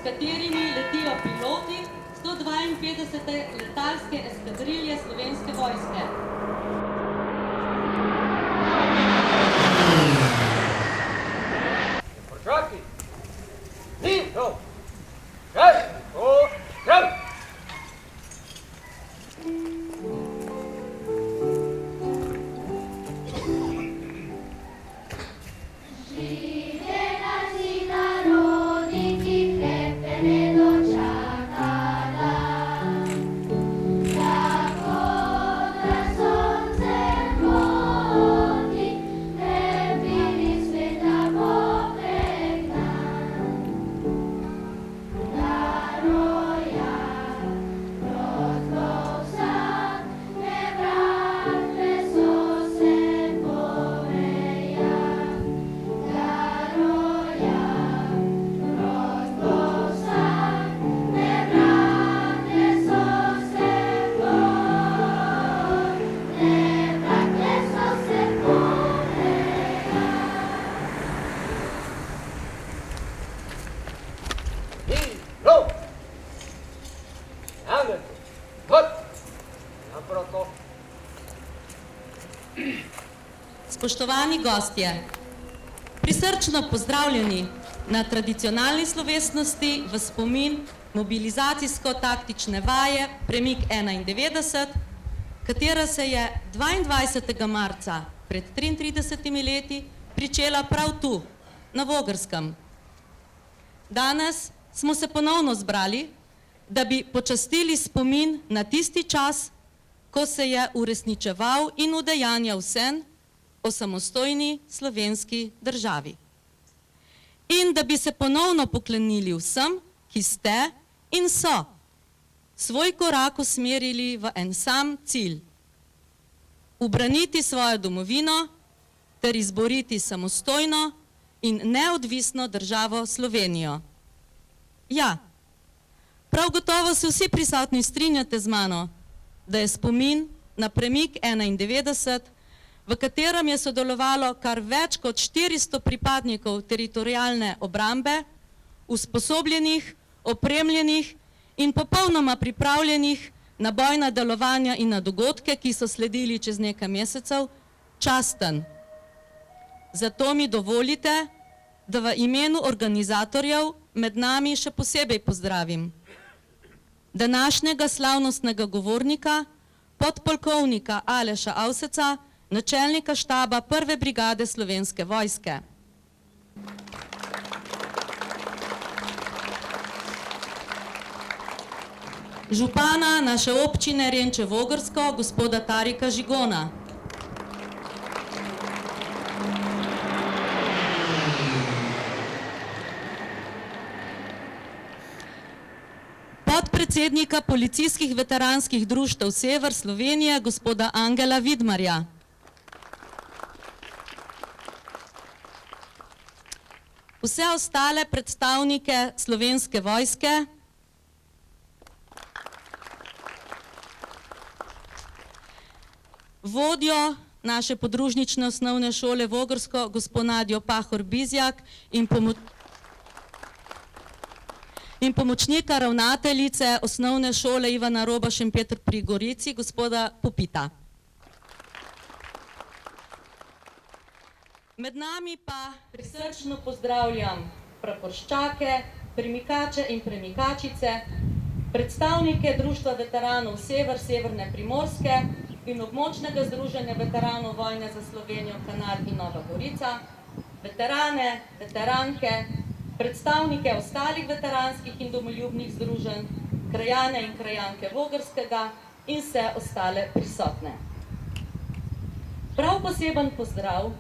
katerimi letijo piloti 152. letalske eskadrilje Slovenske vojske. Počakaj! Ni! No! Kaj? O! Kaj? Spoštovani gostje, prisrčno pozdravljeni na tradicionalni slovesnosti v spomin mobilizacijsko-taktične vaje Premik 91, katera se je 22. marca pred 33 leti pričela prav tu, na Vogrskem. Danes smo se ponovno zbrali, da bi počastili spomin na tisti čas, ko se je uresničeval in udejanjal sen o samostojni slovenski državi. In da bi se ponovno poklenili vsem, ki ste in so svoj korak usmerili v en sam cilj. Ubraniti svojo domovino ter izboriti samostojno in neodvisno državo Slovenijo. Ja, prav gotovo se vsi prisotni strinjate z mano, da je spomin na Premik 91, v katerem je sodelovalo kar več kot 400 pripadnikov teritorialne obrambe, usposobljenih, opremljenih in popolnoma pripravljenih na bojna delovanja in na dogodke, ki so sledili čez nekaj mesecev, časten. Zato mi dovolite, da v imenu organizatorjev med nami še posebej pozdravim današnjega slavnostnega govornika, podpolkovnika Aleša Avseca, načelnika štaba 1. brigade Slovenske vojske. Župana naše občine Renče Vogrsko, gospoda Tarika Žigona. Podpredsednika policijskih veteranskih društev Sever Slovenije, gospoda Angela Vidmarja. Vse ostale predstavnike Slovenske vojske, vodjo naše podružnične osnovne šole Vogrsko, gospod Nadjo Pahor Bizjak in pomočnika ravnateljice osnovne šole Ivana Roba Šempetr pri Gorici, gospoda Popita. Med nami pa prisrčno pozdravljam praporščake, premikače in premikačice, predstavnike Društva veteranov Sever, Severne Primorske in območnega združenja veteranov vojne za Slovenijo, Kanal in Nova Gorica, veterane, veteranke, predstavnike ostalih veteranskih in domoljubnih združenj, krajane in krajanke Vogrskega in vse ostale prisotne. Prav poseben pozdrav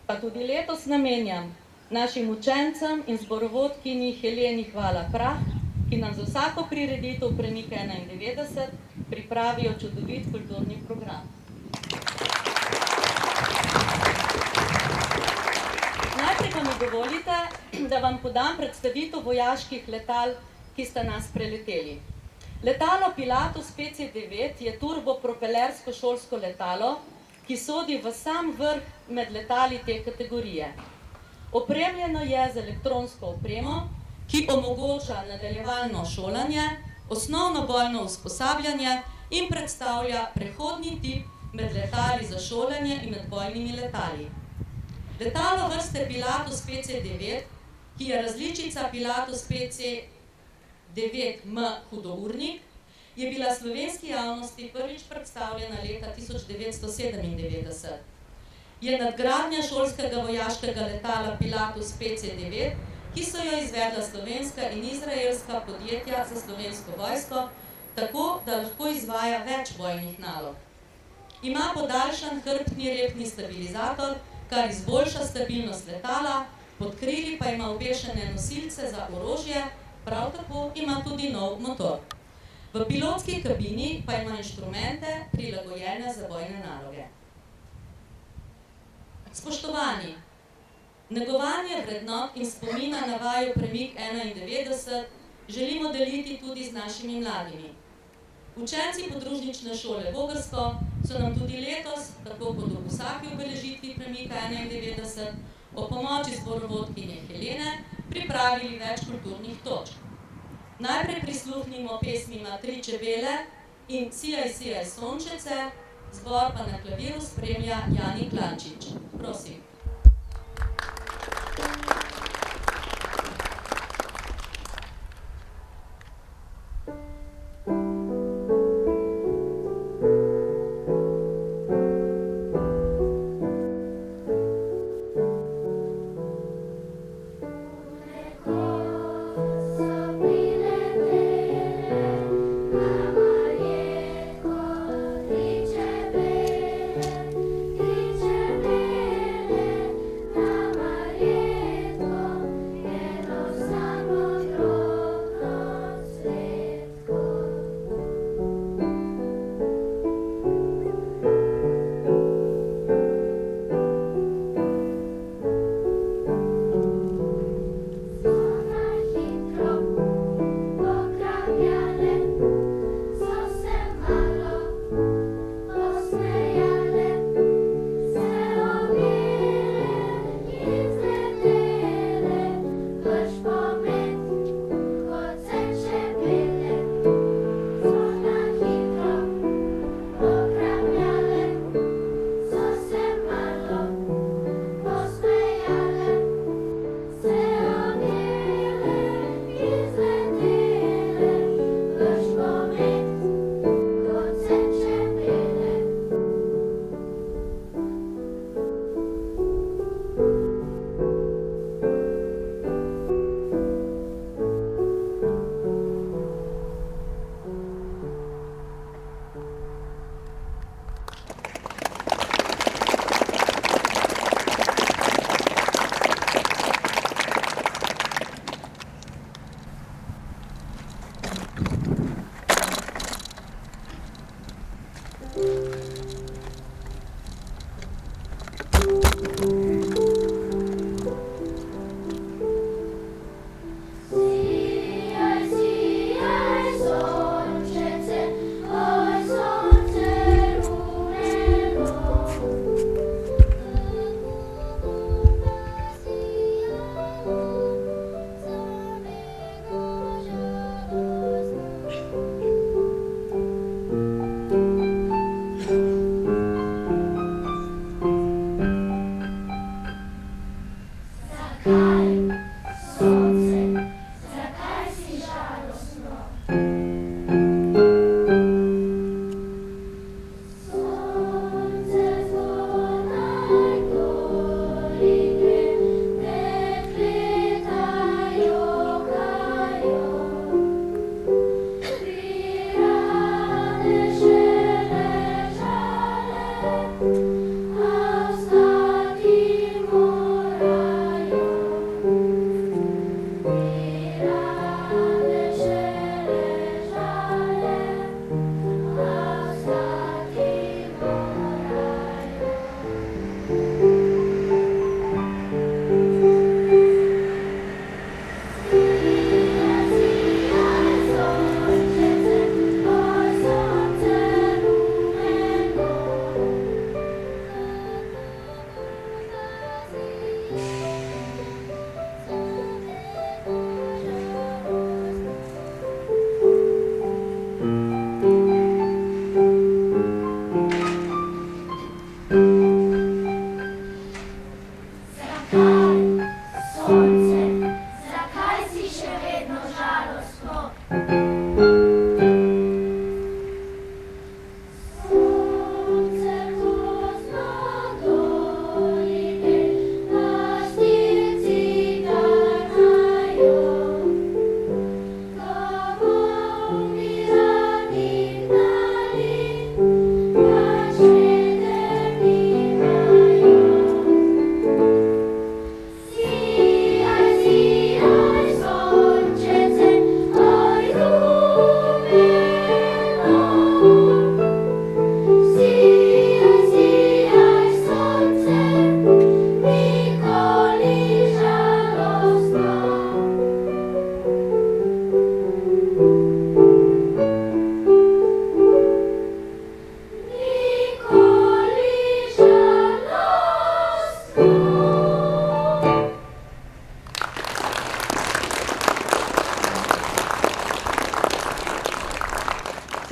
pa tudi letos namenjam našim učencem in zborovodkinji Heleni Hvala Prah, ki nam za vsako prireditev Premika 91 pripravijo čudovit kulturni program. Najprej pa mi dovolite, da vam podam predstavitev vojaških letal, ki sta nas preleteli. Letalo Pilatus PC-9 je turbopropelersko šolsko letalo, ki sodi v sam vrh med letali te kategorije. Opremljeno je z elektronsko opremo, ki omogoča nadaljevalno šolanje, osnovno bojno usposabljanje in predstavlja prehodni tip med letali za šolanje in med bojnimi letali. Letalo vrste Pilatus PC-9, ki je različica Pilatus PC-9M hudournik, je bila slovenski javnosti prvič predstavljena leta 1997. Je nadgradnja šolskega vojaškega letala Pilatus PC-9, ki so jo izvedla slovenska in izraelska podjetja za slovensko vojsko, tako da lahko izvaja več bojnih nalog. Ima podaljšan hrbtni repni stabilizator, kar izboljša stabilnost letala, pod krili pa ima obešene nosilce za orožje, prav tako ima tudi nov motor. V pilotski kabini pa ima inštrumente prilagojene za bojne naloge. Spoštovani, negovanje vrednot in spomina na vaju Premik 91 želimo deliti tudi z našimi mladimi. Učenci podružnične šole Vogrsko so nam tudi letos, tako kot ob vsaki obeležitvi Premika 91, o pomoči zborovodkinje Helene pripravili več kulturnih točk. Najprej prisluhnimo pesmima Tri čebele in Sijaj, sijaj sončece, zbor pa na klaviru spremlja Jani Klančič. Prosim. Tri čebele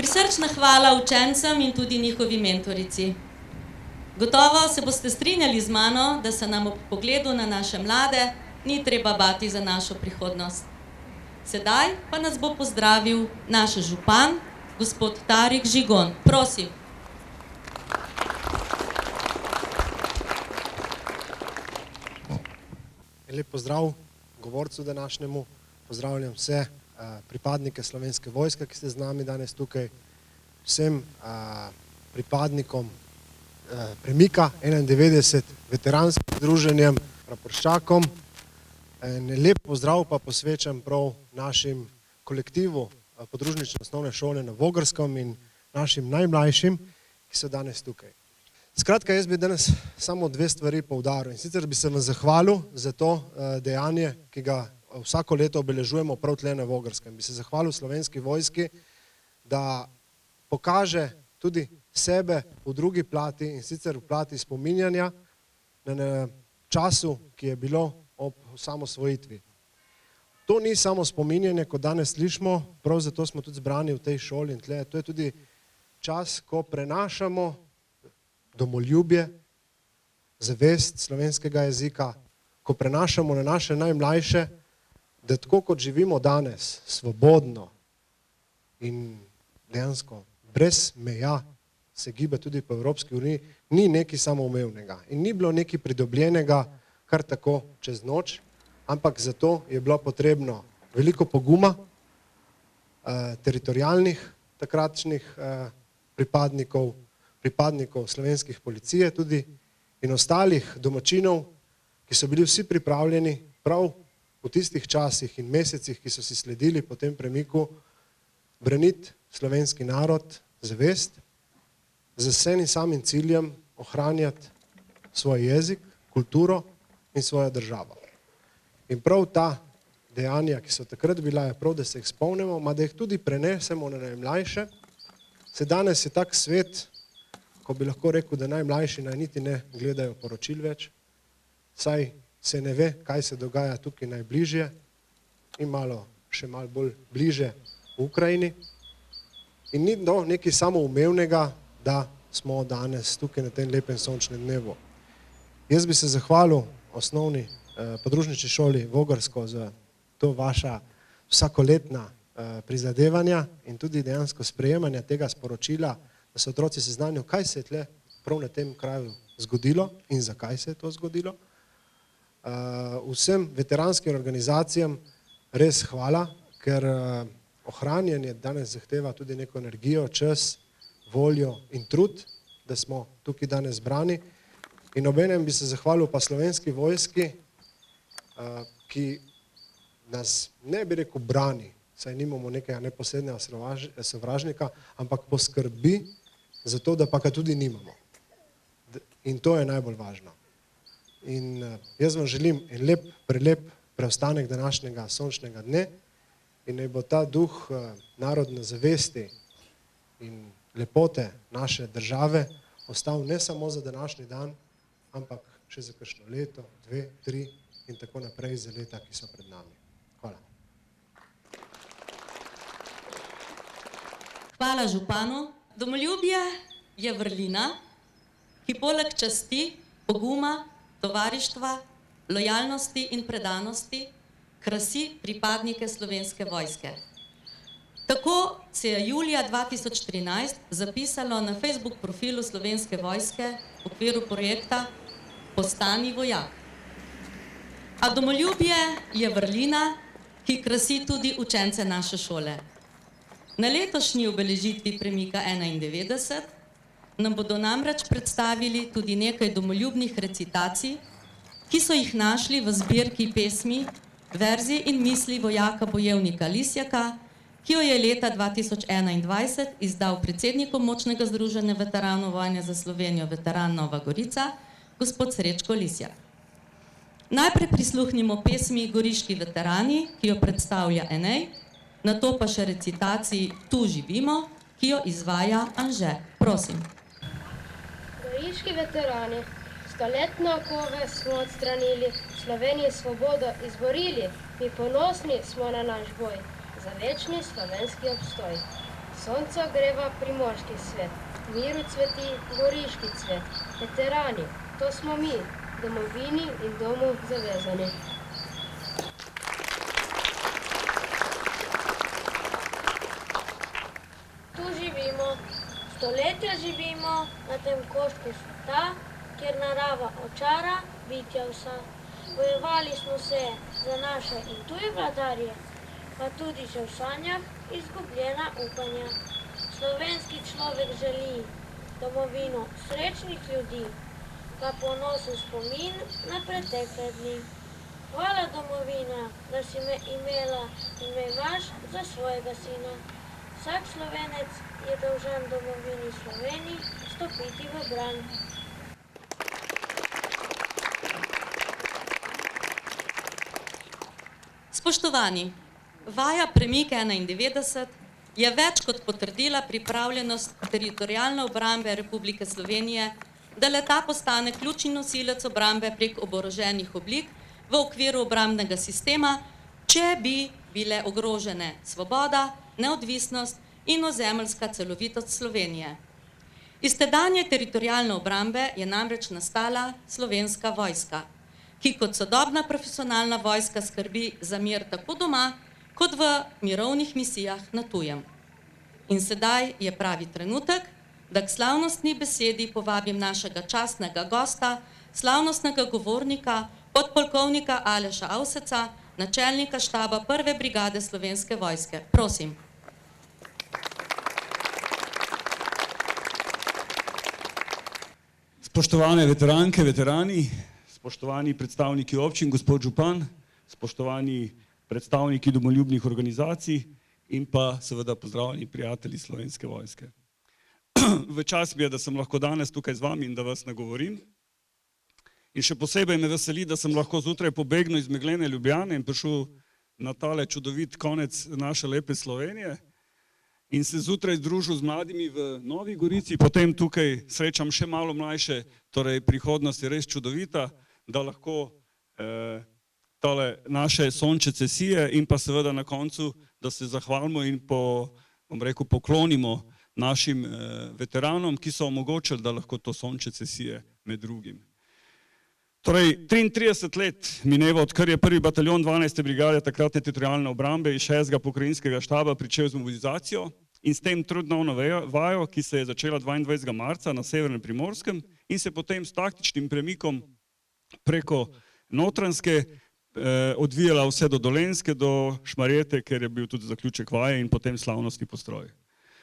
Prisrčna hvala učencem in tudi njihovi mentorici. Gotovo se boste strinjali z mano, da se nam ob pogledu na naše mlade ni treba bati za našo prihodnost. Sedaj pa nas bo pozdravil naš župan, gospod Tarik Žigon. Prosim. Lep pozdrav govorcu današnjemu, pozdravljam vse pripadnike Slovenske vojske, ki ste z nami danes tukaj, vsem pripadnikom premika 91, veteranskim združenjem, praporščakom. Lep pozdrav pa posvečam prav našim kolektivu podružnične osnovne šole na Vogrskem in našim najmlajšim, ki so danes tukaj. Skratka, jaz bi danes samo dve stvari poudaril, in sicer bi se vam zahvalil za to dejanje, ki ga vsako leto obeležujemo prav tle na Vogrskem. Bi se zahvalil Slovenski vojski, da pokaže tudi sebe v drugi plati, in sicer v plati spominjanja na času, ki je bilo ob osamosvojitvi. To ni samo spominjanje, kot danes slišimo, prav zato smo tudi zbrani v tej šoli in tle. To je tudi čas, ko prenašamo domoljubje, zavest slovenskega jezika, ko prenašamo na naše najmlajše, da tako kot živimo danes, svobodno in dejansko brez meja se giba tudi po Evropski uniji, ni nekaj samoumevnega in ni bilo nekaj pridobljenega kar tako čez noč, ampak zato je bilo potrebno veliko poguma, teritorialnih takratnih pripadnikov slovenskih policije tudi in ostalih domačinov, ki so bili vsi pripravljeni prav v tistih časih in mesecih, ki so si sledili po tem premiku, braniti slovenski narod, zavest, z vsem samim ciljem ohranjati svoj jezik, kulturo in svojo državo. In prav ta dejanja, ki so takrat bila, je prav, da se jih spomnimo, da jih tudi prenesemo na najmlajše. Se danes je tak svet, ko bi lahko rekel, da najmlajši naj niti ne gledajo poročil več, saj se ne ve, kaj se dogaja tukaj najbližje in še malo bolj bliže v Ukrajini. In ni nekaj samoumevnega, da smo danes tukaj na tem lepem sončnem dnevu. Jaz bi se zahvalil osnovni podružnični šoli Vogrsko za to vaša vsakoletna prizadevanja in tudi dejansko sprejemanja tega sporočila, da se otroci seznanijo, kaj se je tle prav na tem kraju zgodilo in zakaj se je to zgodilo. Vsem veteranskim organizacijam res hvala, ker ohranjanje danes zahteva tudi neko energijo, čas, voljo in trud, da smo tukaj danes zbrani. In obenem bi se zahvalil pa Slovenski vojski, ki nas ne bi rekel brani, saj nimamo nekega neposrednega sovražnika, ampak poskrbi za to, da pa ga tudi nimamo. In to je najbolj važno. In jaz vam želim en lep, prelep preostanek današnjega sončnega dne in naj bo ta duh narodne zavesti in lepote naše države ostal ne samo za današnji dan, ampak še za kakšno leto, 2, 3 in tako naprej za leta, ki so pred nami. Hvala. Hvala županu. Domoljubje je vrlina, ki poleg časti, poguma, tovarištva, lojalnosti in predanosti krasi pripadnike Slovenske vojske. Tako se je julija 2013 zapisalo na Facebook profilu Slovenske vojske v okviru projekta Postani vojak. A domoljubje je vrlina, ki krasi tudi učence naše šole. Na letošnji obeležitvi premika 91 nam bodo namreč predstavili tudi nekaj domoljubnih recitacij, ki so jih našli v zbirki pesmi Verzi in misli vojaka bojevnika Lisjaka, ki jo je leta 2021 izdal predsednik Močnega združenja veteranov vojne za Slovenijo, veteran Nova Gorica, gospod Srečko Lisjak. Najprej prisluhnimo pesmi Goriški veterani, ki jo predstavlja Enej, nato pa še recitaciji Tu živimo, ki jo izvaja Anže. Prosim. Goriški veterani, stoletne okove smo odstranili, Sloveniji svobodo izborili, mi ponosni smo na naš boj, za večni slovenski obstoj. Sonce ogreva primorski svet, v miru cveti goriški cvet. Veterani, to smo mi, domovini in domu zavezani. Tu živimo, stoletja živimo na tem koščku sveta, kjer narava očara bitja vsa. Bojevali smo se za naše in tuje vladarje, pa tudi že v sanjah izgubljena upanja. Slovenski človek želi domovino srečnih ljudi, pa ponosen spomin na pretekle dni. Hvala domovina, da si me imela in me imaš za svojega sina. Vsak Slovenec je dolžan domovini Sloveniji stopiti v bran. Spoštovani, vaja Premik 91 je več kot potrdila pripravljenost teritorialne obrambe Republike Slovenije, da le-ta postane ključni nosilec obrambe prek oboroženih oblik v okviru obrambnega sistema, če bi bile ogrožene svoboda, neodvisnost in ozemeljska celovitost Slovenije. Iz tedanje teritorialne obrambe je namreč nastala Slovenska vojska, ki kot sodobna profesionalna vojska skrbi za mir tako doma, kot v mirovnih misijah na tujem. In sedaj je pravi trenutek, da k slavnostni besedi povabim našega častnega gosta, slavnostnega govornika, podpolkovnika Aleša Avseca, načelnika štaba 1. brigade Slovenske vojske. Prosim. Spoštovane veteranke, veterani, spoštovani predstavniki občin, gospod župan, spoštovani predstavniki domoljubnih organizacij in pa seveda pozdravljeni prijatelji Slovenske vojske. V čast mi je, da sem lahko danes tukaj z vami in da vas nagovorim. In še posebej me veseli, da sem lahko zjutraj pobegnil iz meglene Ljubljane in prišel na tale čudovit konec naše lepe Slovenije in se zjutraj združil z mladimi v Novi Gorici, potem tukaj srečam še malo mlajše, torej prihodnost je res čudovita, da lahko tale naše sončece sije in pa seveda na koncu, da se zahvalimo in poklonimo našim veteranom, ki so omogočili, da lahko to sončece sije med drugim. Torej, 33 let mineva, odkar je 1. bataljon 12. brigade takratne teritorialne obrambe iz 6. pokrajinskega štaba pričel z mobilizacijo in s tem trodnevno vajo, ki se je začela 22. marca na severnem Primorskem in se potem s taktičnim premikom preko Notranjske odvijala vse do Dolenjske, do Šmarjete, ker je bil tudi zaključek vaje in potem slavnostni postroj.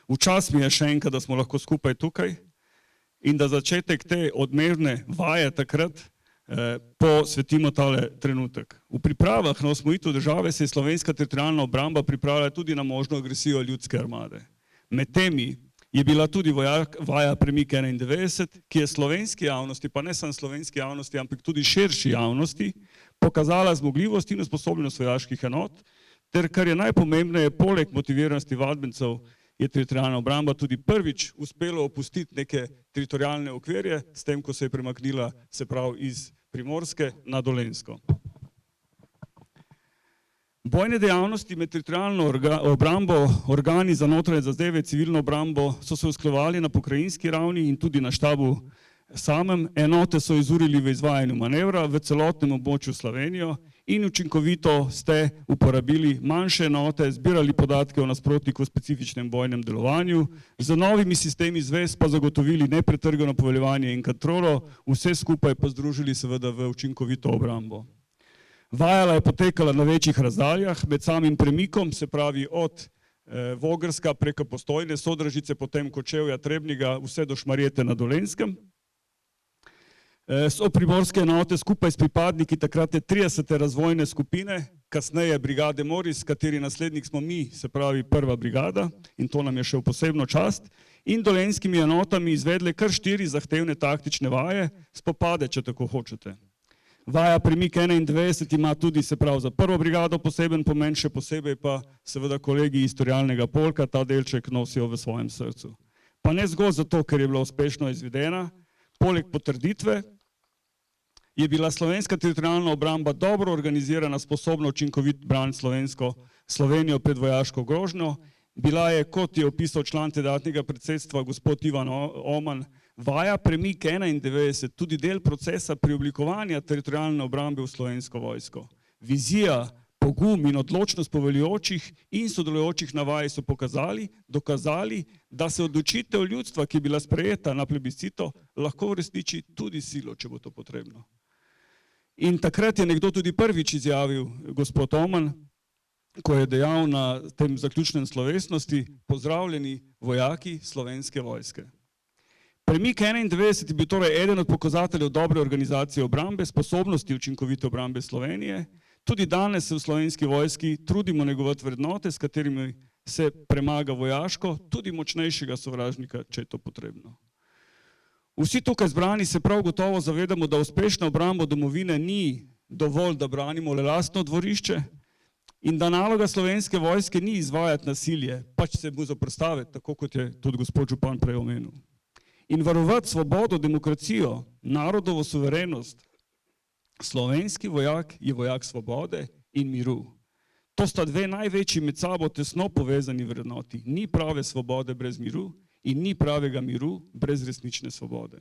V čast mi je še enkrat, da smo lahko skupaj tukaj in da začetek te odmevne vaje takrat posvetimo tale trenutek. V pripravah na osvojitev države se je slovenska teritorialna obramba pripravila tudi na možno agresijo ljudske armade. Med temi je bila tudi vaja Premik 91, ki je slovenski javnosti, pa ne samo slovenski javnosti, ampak tudi širši javnosti, pokazala zmogljivost in usposobljenost vojaških enot, ter kar je najpomembneje, poleg motiviranosti vadbencev, je teritorialna obramba tudi prvič uspelo opustiti neke teritorialne okvirje, s tem, ko se je premaknila, se pravi, iz Primorske na Dolenjsko. Bojne dejavnosti med teritorialno obrambo, organi za notranje zadeve, civilno obrambo so se usklajevali na pokrajinski ravni in tudi na štabu samem. Enote so izurili v izvajanju manevra v celotnem območju Slovenijo in učinkovito ste uporabili manjše enote, zbirali podatke o nasprotniku v specifičnem bojnem delovanju, z novimi sistemi zvez pa zagotovili nepretrgano poveljevanje in kontrolo, vse skupaj pa združili seveda v učinkovito obrambo. Vajala je potekala na večjih razdaljah, med samim premikom, se pravi od Vogrska preko Postojne, Sodražice, potem Kočevja, Trebnjega, vse do Šmarjete na Dolenjskem. So primorske enote skupaj s pripadniki takratne 30. razvojne skupine, kasneje brigade Moris, kateri naslednik smo mi, se pravi 1. brigada, in to nam je še v posebno čast, in dolenjskimi enotami izvedle kar 4 zahtevne taktične vaje, spopade, če tako hočete. Vaja Premik 91 ima tudi, se pravi, za 1. brigado poseben pomen, še posebej pa seveda kolegi iz teritorialnega polka ta delček nosijo v svojem srcu. Pa ne zgolj zato, ker je bila uspešno izvedena, poleg potrditve je bila slovenska teritorialna obramba dobro organizirana, sposobna učinkovito braniti Slovenijo pred vojaško grožnjo Bila je, kot je opisal član tedanjega predsedstva gospod Ivan Oman, vaja premik 91 tudi del procesa preoblikovanja teritorialne obrambe v Slovensko vojsko. Vizija, pogum in odločnost poveljujočih in sodelujočih na vaji so dokazali, da se odločitev ljudstva, ki je bila sprejeta na plebiscito, lahko uresniči tudi silo, če bo to potrebno. In takrat je nekdo tudi prvič izjavil, gospod Oman, ko je dejal na tem zaključnem slovesnosti, pozdravljeni vojaki Slovenske vojske. Premik 91 je bil torej eden od pokazateljev dobre organizacije obrambe, sposobnosti učinkovite obrambe Slovenije. Tudi danes se v Slovenski vojski trudimo negovati vrednote, s katerimi se premaga vojaško, tudi močnejšega sovražnika, če je to potrebno. Vsi tukaj zbrani se prav gotovo zavedamo, da uspešna obramba domovine ni dovolj, da branimo le lastno dvorišče in da naloga Slovenske vojske ni izvajati nasilje, pač se mu zoperstaviti, tako kot je tudi gospod župan prej omenil. In varovati svobodo, demokracijo, narodovo suverenost. Slovenski vojak je vojak svobode in miru. To sta dve največji med sabo tesno povezani vrednoti. Ni prave svobode brez miru in ni pravega miru brez resnične svobode.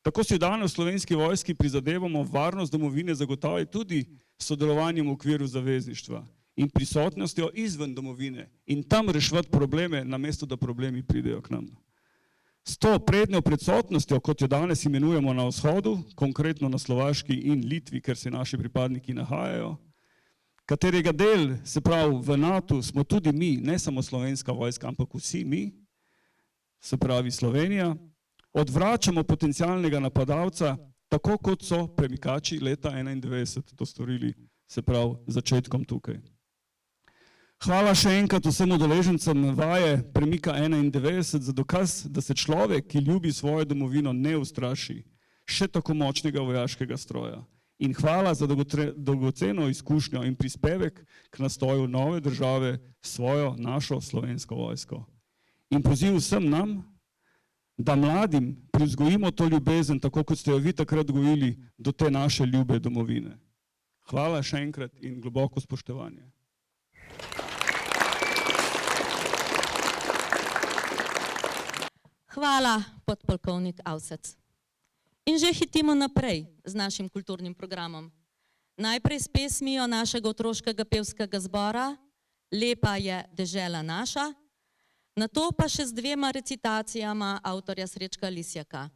Tako si danes v Slovenski vojski prizadevamo varnost domovine zagotavljati tudi sodelovanjem v okviru zavezništva in prisotnostjo izven domovine in tam reševati probleme, namesto da problemi pridejo k nam. S to prednjo predsotnostjo, kot jo danes imenujemo na vzhodu, konkretno na Slovaški in Litvi, ker se naši pripadniki nahajajo, katerega del, se pravi v NATO, smo tudi mi, ne samo Slovenska vojska, ampak vsi mi, se pravi Slovenija, odvračamo potencialnega napadalca, tako kot so premikači leta 91 to storili, se pravi začetkom tukaj. Hvala še enkrat vsem udeležencem vaje premika 91 za dokaz, da se človek, ki ljubi svojo domovino, ne ustraši še tako močnega vojaškega stroja. In hvala za dolgoceno izkušnjo in prispevek k nastoju nove države s svojo, našo Slovensko vojsko. In poziv vsem nam, da mladim privzgojimo to ljubezen, tako kot ste jo vi takrat gojili do te naše ljube domovine. Hvala še enkrat in globoko spoštovanje. Hvala, podpolkovnik Avsec. In že hitimo naprej z našim kulturnim programom. Najprej s pesmijo našega otroškega pevskega zbora Lepa je dežela naša, nato pa še z dvema recitacijama avtorja Srečka Lisjaka.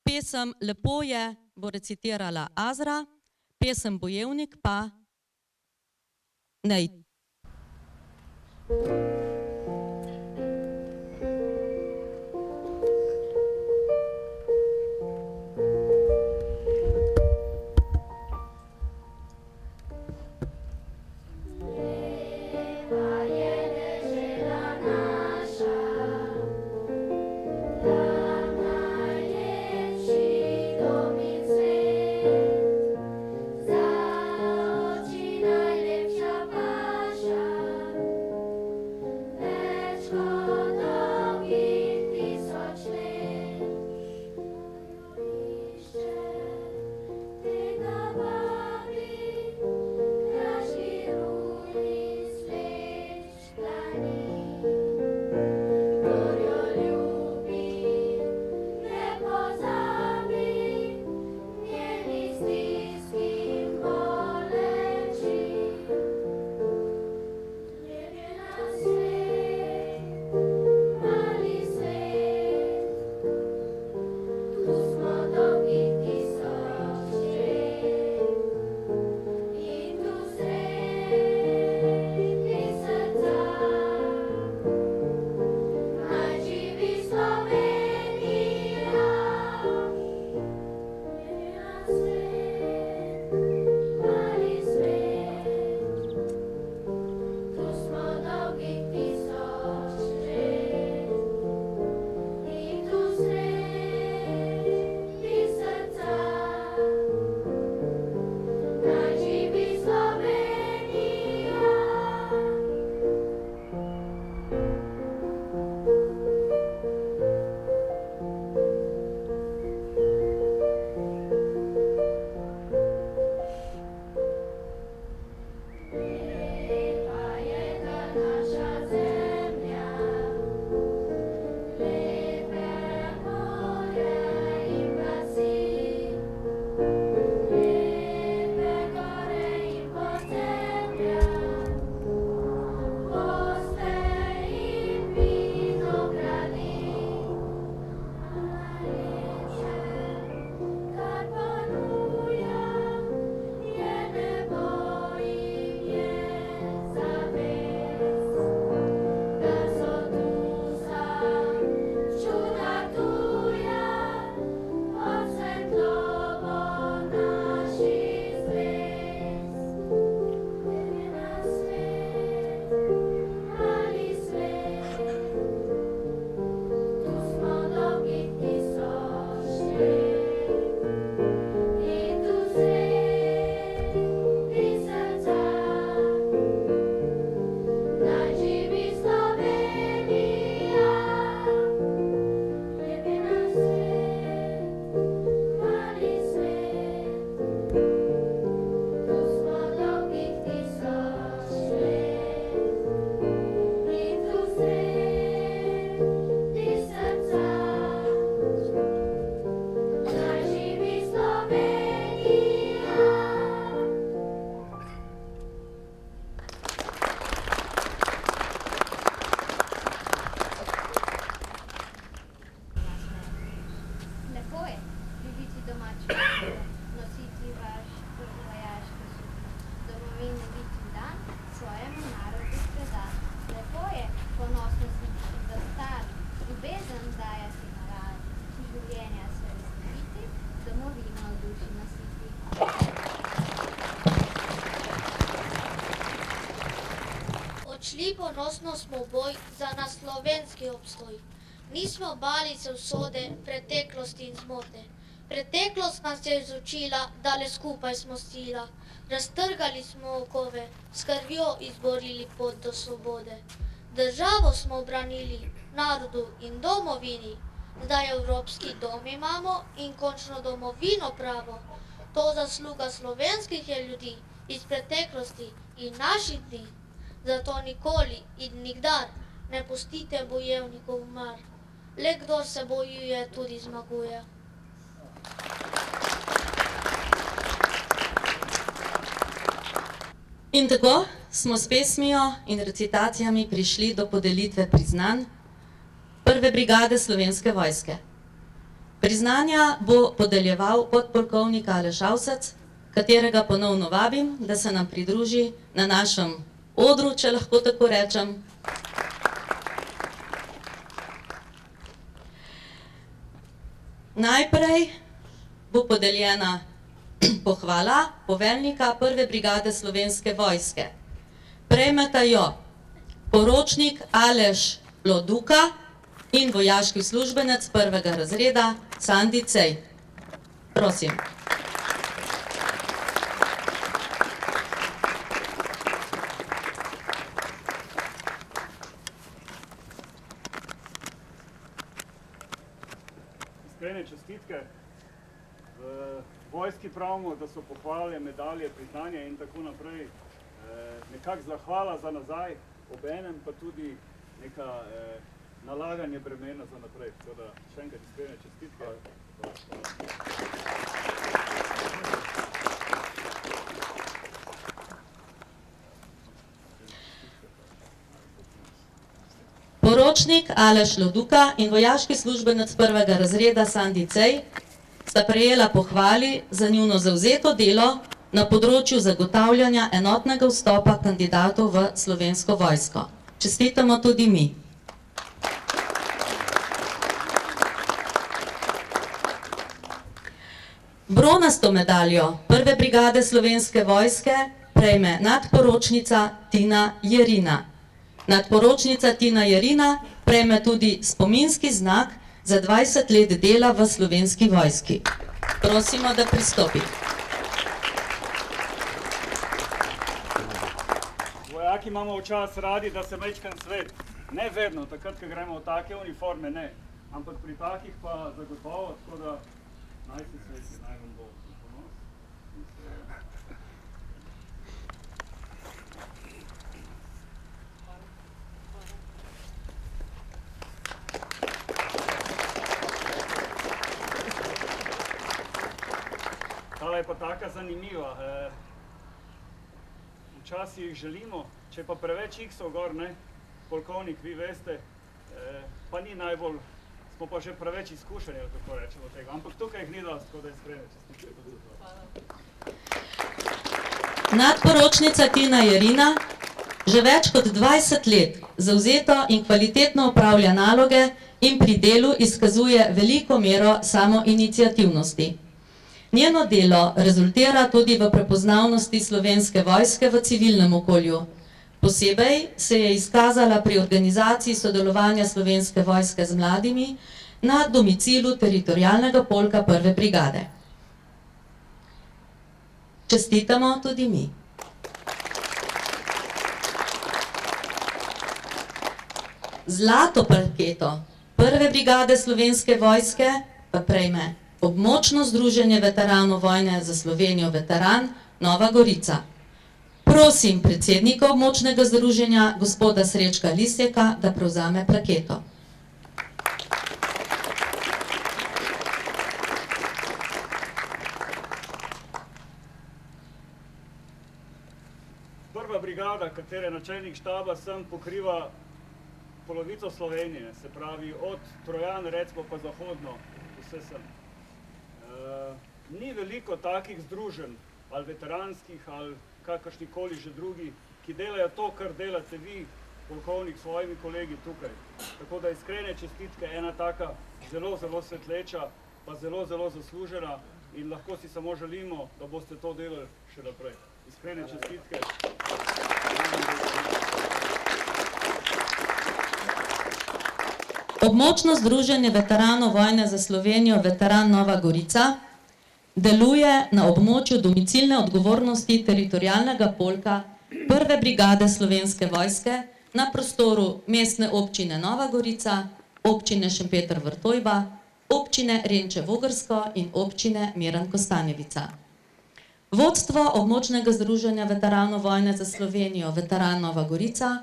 Pesem Lepo je bo recitirala Azra, pesem Bojevnik pa Nej. Šli ponosno smo v boj za naš slovenski obstoj. Nismo bali se usode, preteklosti in zmote. Preteklost nas je izučila, da le skupaj smo sila. Raztrgali smo okove, s krvjo izborili pot do svobode. Državo smo obranili, narodu in domovini. Zdaj evropski dom imamo in končno domovino pravo. To zasluga slovenskih je ljudi iz preteklosti in naših dni. Zato nikoli in nikdar ne pustite bojevnikov mar. Le kdor se bojuje, tudi zmaguje. In tako smo s pesmijo in recitacijami prišli do podelitve priznanj Prve brigade Slovenske vojske. Priznanja bo podeljeval podpolkovnik Aleš Avsec, katerega ponovno vabim, da se nam pridruži na našem odru, če lahko tako rečem. Najprej bo podeljena pohvala poveljnika Prve brigade Slovenske vojske. Prejmeta jo poročnik Aleš Loduka in vojaški uslužbenec prvega razreda Sandi Cej. Prosim. Iskrene čestitke. V vojski pravimo, da so pohvale, medalje, priznanje in tako naprej. Nekak zahvala za nazaj, obenem pa tudi neka nalaganje bremena za naprej. Tako da še enkrat iskrene čestitke. Poročnik Aleš Loduka in vojaški službenec prvega razreda Sandi Cej sta prejela pohvali za njuno zavzeto delo na področju zagotavljanja enotnega vstopa kandidatov v Slovensko vojsko. Čestitamo tudi mi. Bronasto medaljo Prve brigade Slovenske vojske prejme nadporočnica Tina Jerina. Nadporočnica Tina Jerina prejme tudi spominski znak za 20 let dela v Slovenski vojski. Prosimo, da pristopi. Vojaki imamo včas radi, da se mečkan svet. Ne vedno, takrat, ko gremo v take uniforme, ne. Ampak pri takih pa zagotovo, tako da naj se sveti, naj vam bo ponos. Tale je pa taka zanimiva. Včasih jih želimo, če pa preveč X-ov gor, ne, polkovnik, vi veste, pa ni najbolj, smo pa že preveč izkušeni, tako rečemo tega, ampak tukaj jih ni dosti, tako da iskrene čestitke. Nadporočnica Tina Jerina že več kot 20 let zavzeto in kvalitetno opravlja naloge in pri delu izkazuje veliko mero samoiniciativnosti. Njeno delo rezultira tudi v prepoznavnosti Slovenske vojske v civilnem okolju. Posebej se je izkazala pri organizaciji sodelovanja Slovenske vojske z mladimi na domicilu teritorialnega polka Prve brigade. Čestitamo tudi mi. Zlato plaketo Prve brigade Slovenske vojske pa prejme Območno združenje veteranov vojne za Slovenijo Veteran Nova Gorica. Prosim predsednika območnega združenja, gospoda Srečka Lisjeka, da prevzame plaketo. Prva brigada, katere načelnik štaba sem, pokriva polovico Slovenije, se pravi od Trojan, recimo pa zahodno, vse sem. Ni veliko takih združenj, ali veteranskih, ali kakršnikoli že drugi, ki delajo to, kar delate vi, polkovnik, s svojimi kolegi tukaj. Tako da iskrene čestitke, ena taka zelo, zelo svetleča, pa zelo, zelo zaslužena in lahko si samo želimo, da boste to delali še naprej. Iskrene čestitke. Območno združenje veteranov vojne za Slovenijo Veteran Nova Gorica deluje na območju domicilne odgovornosti teritorialnega polka 1. brigade Slovenske vojske na prostoru mestne občine Nova Gorica, občine Šempeter-Vrtojba, občine Renče-Vogrsko in občine Miran Kostanjevica. Vodstvo območnega združenja veteranov vojne za Slovenijo Veteran Nova Gorica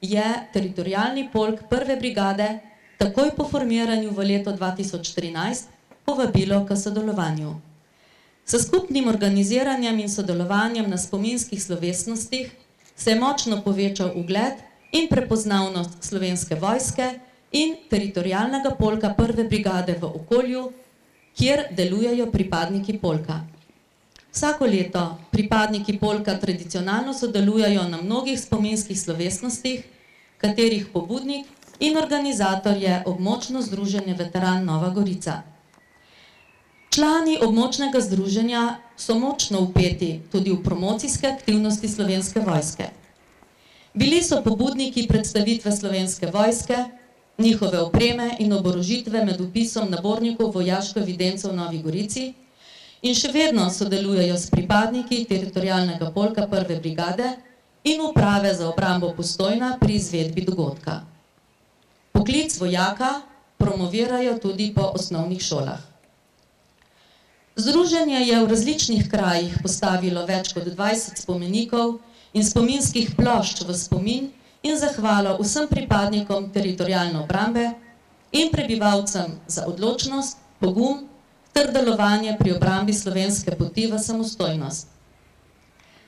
je teritorialni polk 1. brigade takoj po formiranju v letu 2013 povabilo k sodelovanju. S skupnim organiziranjem in sodelovanjem na spominskih slovesnostih se je močno povečal ugled in prepoznavnost Slovenske vojske in teritorialnega polka 1. brigade v okolju, kjer delujejo pripadniki polka. Vsako leto pripadniki polka tradicionalno sodelujejo na mnogih spominskih slovesnostih, katerih pobudnik in organizator je območno združenje Veteran Nova Gorica. Člani območnega združenja so močno vpeti tudi v promocijske aktivnosti Slovenske vojske. Bili so pobudniki predstavitve Slovenske vojske, njihove opreme in oborožitve med vpisom nabornikov vojaško evidenco v Novi Gorici in še vedno sodelujejo s pripadniki teritorialnega polka 1. brigade in uprave za obrambo Postojna pri izvedbi dogodka. Poklic vojaka promovirajo tudi po osnovnih šolah. Združenje je v različnih krajih postavilo več kot 20 spomenikov in spominskih plošč v spomin in zahvalo vsem pripadnikom teritorialne obrambe in prebivalcem za odločnost, pogum ter delovanje pri obrambi slovenske poti v samostojnost.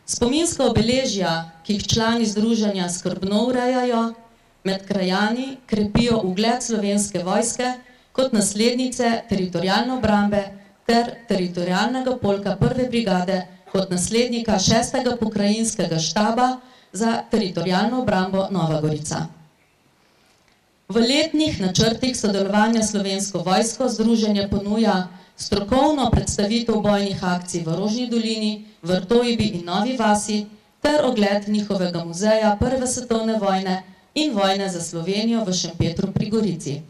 Spominska obeležja, ki jih člani združenja skrbno urejajo, med krajani krepijo ugled Slovenske vojske kot naslednice teritorialne obrambe ter teritorialnega polka 1. brigade kot naslednika 6. pokrajinskega štaba za teritorialno obrambo Nova Gorica. V letnih načrtih sodelovanja Slovensko vojsko združenje ponuja strokovno predstavitev bojnih akcij v Rožni dolini, Vrtojbi in Novi vasi ter ogled njihovega muzeja Prve svetovne vojne in vojne za Slovenijo v Šempetru pri Gorici.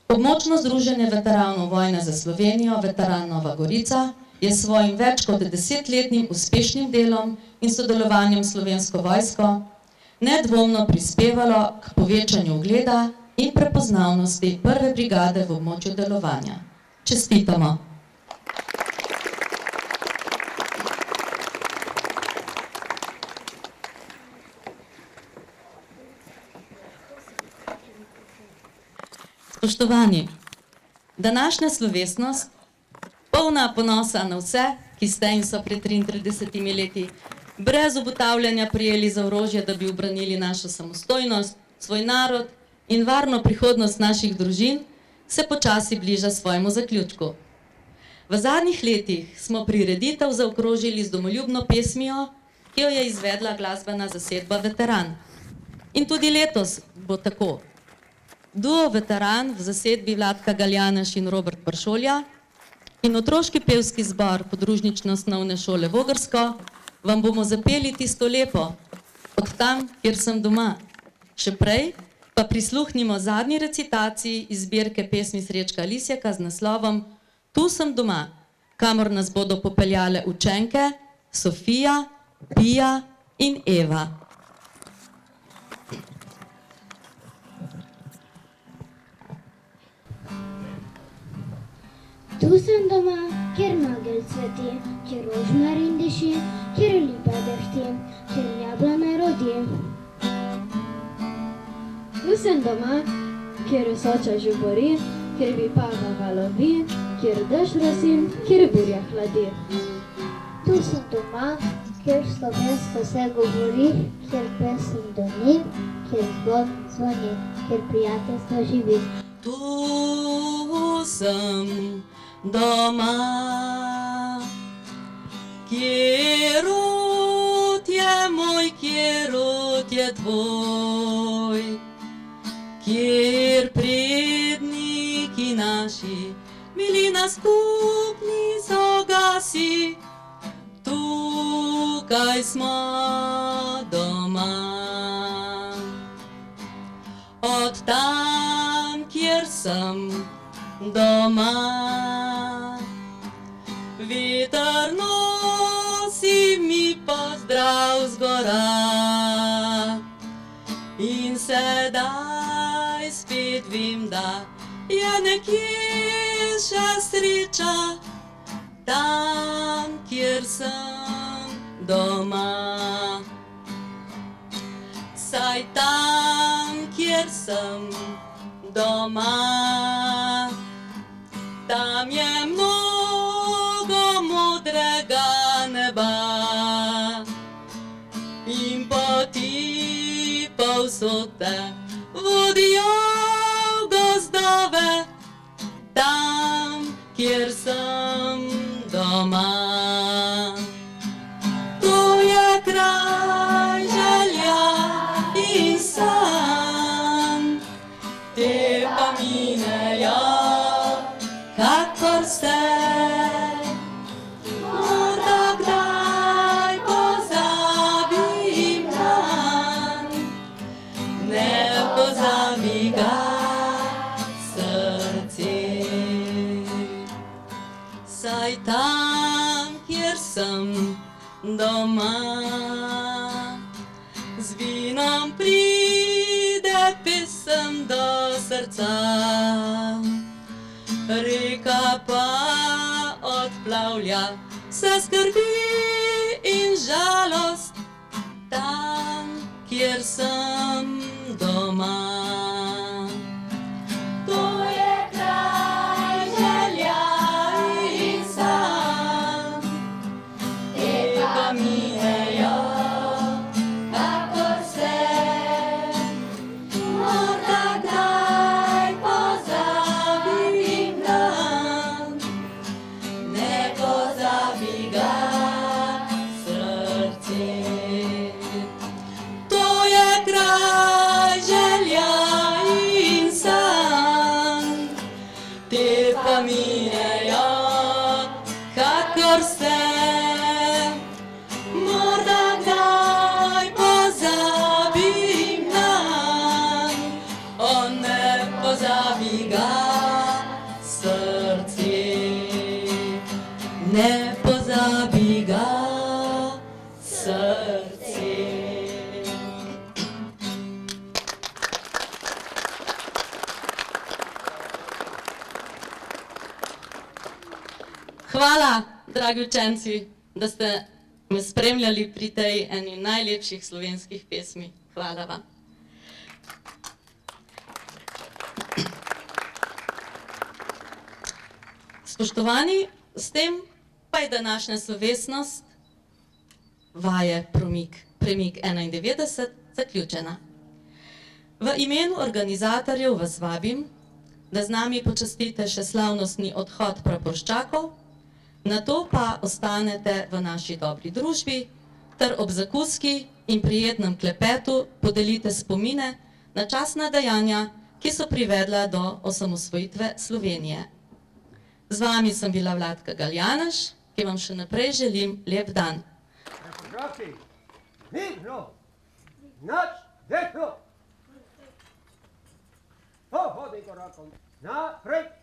Območno združenje veteranov vojne za Slovenijo Veteran Nova Gorica je svojim več kot 10-letnim uspešnim delom in sodelovanjem Slovensko vojsko nedvomno prispevalo k povečanju ugleda in prepoznavnosti 1. brigade v območju delovanja. Čestitamo! Spoštovani, današnja slovesnost, polna ponosa na vse, ki ste in so pred 33 leti brez obotavljanja prijeli za orožje, da bi ubranili našo samostojnost, svoj narod in varno prihodnost naših družin, se počasi bliža svojemu zaključku. V zadnjih letih smo prireditev zaokrožili z domoljubno pesmijo, ki jo je izvedla glasbena zasedba Veteran. In tudi letos bo tako. Duo Veteran v zasedbi Vladka Galjaneš in Robert Paršolja in otroški pevski zbor podružnične osnovne šole Vogrsko vam bomo zapeli Tisto lepo, od tam, kjer sem doma. Še prej pa prisluhnimo zadnji recitaciji iz zbirke pesmi Srečka Lisjaka z naslovom Tu sem doma, kamor nas bodo popeljale učenke Sofija, Pija in Eva. Tu sem doma, kjer nagelj cveti, kjer rožmarin diši, kjer lipa dehti, kjer jablana rodi. Tu sem doma, kjer Soča žubori, kjer Vipava valovi, kjer dež rosi, kjer burja hladi. Tu sem doma, kjer slovensko se govori, kjer pesem doni, kjer zgodb zvoni, kjer prijateljstvo živi. Tu sem doma, kjerut je moj, kjerut je tvoj, kjer predniki naši bili na skupni sogasi, tukaj smo doma. Od tam sem doma. Veter nosi mi pozdrav z gora in sedaj spet vem, da je nekje še sreča tam, kjer sem doma. Saj tam, kjer sem doma, tam je mnogo modrega neba in poti povsod te vodijo v gozdove, tam, kjer sem doma. To je kraj želja in sanj, te pa minejo, kakor se. Morda kdaj pozabim nanj, ne pozabi ga srce. Saj tam, kjer sem doma, z vinom pride pesem do srca, reka pa odplavlja vse skrbi in žalost tam, kjer sem doma. To je kraj želja in sanj, te pa minejo, kakor se. Morda kdaj pozabim nanj, ne pozabi ga srce. To je kraj želja in sanj, te pa minejo, kakor se. Morda kdaj pozabim nanj, ne pozabi ga srce. Ne pozabi ga srce. Hvala, dragi učenci, da ste me spremljali pri tej eni najlepših slovenskih pesmi. Hvala vam. Spoštovani, s tem pa je današnja slovesnost vaje Premik 91 zaključena. V imenu organizatorjev vas vabim, da z nami počastite še slavnostni odhod praporščakov, nato pa ostanete v naši dobri družbi ter ob zakuski in prijetnem klepetu podelite spomine na častna dejanja, ki so privedla do osamosvojitve Slovenije. Z vami sem bila Vladka Galjanaš, ki vam še naprej želim lep dan. Praporščaki, mirno, nič desno. Po hodni korakom, naprej.